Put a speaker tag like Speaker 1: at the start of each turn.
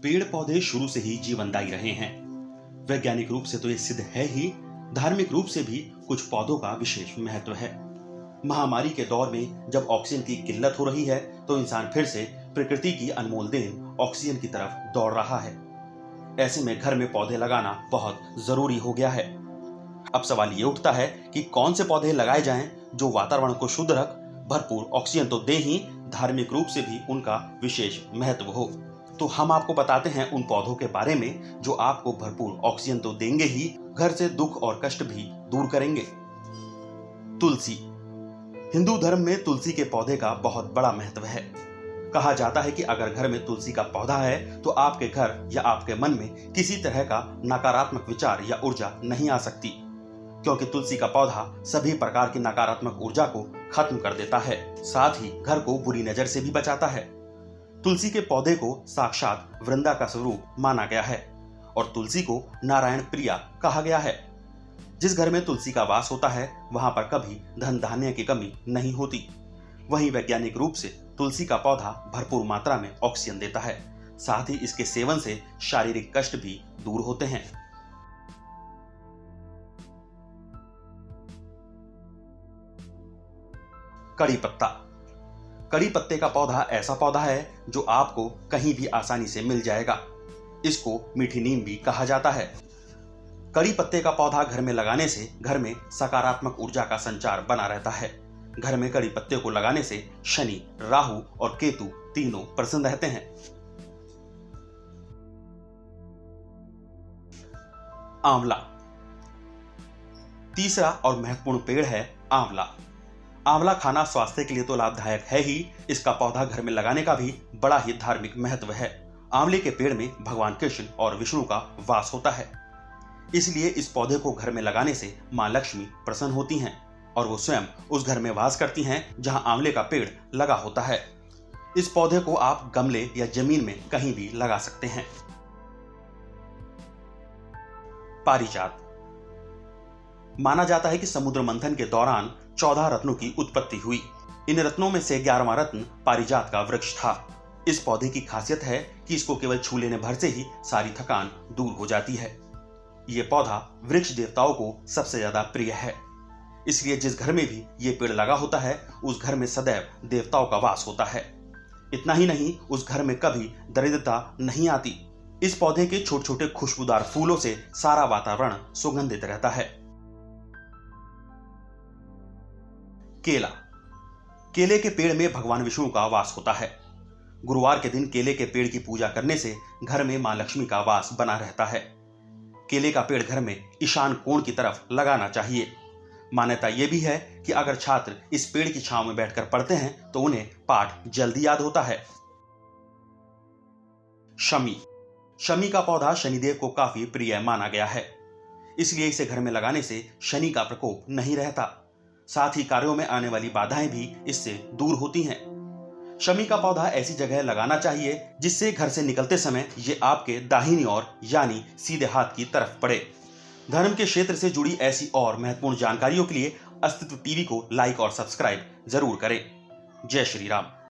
Speaker 1: पेड़ पौधे शुरू से ही जीवनदायी रहे हैं। वैज्ञानिक रूप से तो ये सिद्ध है ही, धार्मिक रूप से भी कुछ पौधों का विशेष महत्व है। महामारी के दौर में जब ऑक्सीजन की किल्लत हो रही है तो इंसान फिर से प्रकृति की अनमोल देन ऑक्सीजन की तरफ दौड़ रहा है। ऐसे में घर में पौधे लगाना बहुत जरूरी हो गया है। अब सवाल ये उठता है कि कौन से पौधे लगाए जाएं जो वातावरण को शुद्ध रख, भरपूर ऑक्सीजन तो दे ही, धार्मिक रूप से भी उनका विशेष महत्व हो। तो हम आपको बताते हैं उन पौधों के बारे में जो आपको भरपूर ऑक्सीजन तो देंगे ही, घर से दुख और कष्ट भी दूर करेंगे। तुलसी। हिंदू धर्म में तुलसी के पौधे का बहुत बड़ा महत्व है। कहा जाता है कि अगर घर में तुलसी का पौधा है तो आपके घर या आपके मन में किसी तरह का नकारात्मक विचार या ऊर्जा नहीं आ सकती, क्योंकि तुलसी का पौधा सभी प्रकार की नकारात्मक ऊर्जा को खत्म कर देता है, साथ ही घर को बुरी नजर से भी बचाता है। तुलसी के पौधे को साक्षात वृंदा का स्वरूप माना गया है और तुलसी को नारायण प्रिया कहा गया है। जिस घर में तुलसी का वास होता है वहां पर कभी धन धान्य की कमी नहीं होती। वहीं वैज्ञानिक रूप से तुलसी का पौधा भरपूर मात्रा में ऑक्सीजन देता है, साथ ही इसके सेवन से शारीरिक कष्ट भी दूर होते हैं। कड़ी पत्ता। कड़ी पत्ते का पौधा ऐसा पौधा है जो आपको कहीं भी आसानी से मिल जाएगा। इसको मीठी नीम भी कहा जाता है। कड़ी पत्ते का पौधा घर में लगाने से घर में सकारात्मक ऊर्जा का संचार बना रहता है। घर में कड़ी पत्ते को लगाने से शनि, राहु और केतु तीनों प्रसन्न रहते हैं। आंवला। तीसरा और महत्वपूर्ण पेड़ है आंवला। आंवला खाना स्वास्थ्य के लिए तो लाभदायक है ही, इसका पौधा घर में लगाने का भी बड़ा ही धार्मिक महत्व है। आंवले के पेड़ में भगवान कृष्ण और विष्णु का वास होता है, इसलिए इस पौधे को घर में लगाने से मां लक्ष्मी प्रसन्न होती हैं और वो स्वयं उस घर में वास करती हैं जहां आंवले का पेड़ लगा होता है। इस पौधे को आप गमले या जमीन में कहीं भी लगा सकते हैं। पारिजात। माना जाता है कि समुद्र मंथन के दौरान 14 रत्नों की उत्पत्ति हुई। इन रत्नों में से 11वां रत्न पारिजात का वृक्ष था। इस पौधे की खासियत है कि इसको केवल छू लेने भर से ही सारी थकान दूर हो जाती है। यह पौधा वृक्ष देवताओं को सबसे ज्यादा प्रिय है, इसलिए जिस घर में भी ये पेड़ लगा होता है उस घर में सदैव देवताओं का वास होता है। इतना ही नहीं, उस घर में कभी दरिद्रता नहीं आती। इस पौधे के छोटे छोटे खुशबूदार फूलों से सारा वातावरण सुगंधित रहता है। केला। केले के पेड़ में भगवान विष्णु का वास होता है। गुरुवार के दिन केले के पेड़ की पूजा करने से घर में मां लक्ष्मी का वास बना रहता है। केले का पेड़ घर में ईशान कोण की तरफ लगाना चाहिए। मान्यता यह भी है कि अगर छात्र इस पेड़ की छांव में बैठकर पढ़ते हैं तो उन्हें पाठ जल्दी याद होता है। शमी। शमी का पौधा शनिदेव को काफी प्रिय माना गया है, इसलिए इसे घर में लगाने से शनि का प्रकोप नहीं रहता। साथ ही कार्यों में आने वाली बाधाएं भी इससे दूर होती हैं। शमी का पौधा ऐसी जगह लगाना चाहिए जिससे घर से निकलते समय ये आपके दाहिनी ओर यानी सीधे हाथ की तरफ पड़े। धर्म के क्षेत्र से जुड़ी ऐसी और महत्वपूर्ण जानकारियों के लिए अस्तित्व टीवी को लाइक और सब्सक्राइब जरूर करें। जय श्री राम।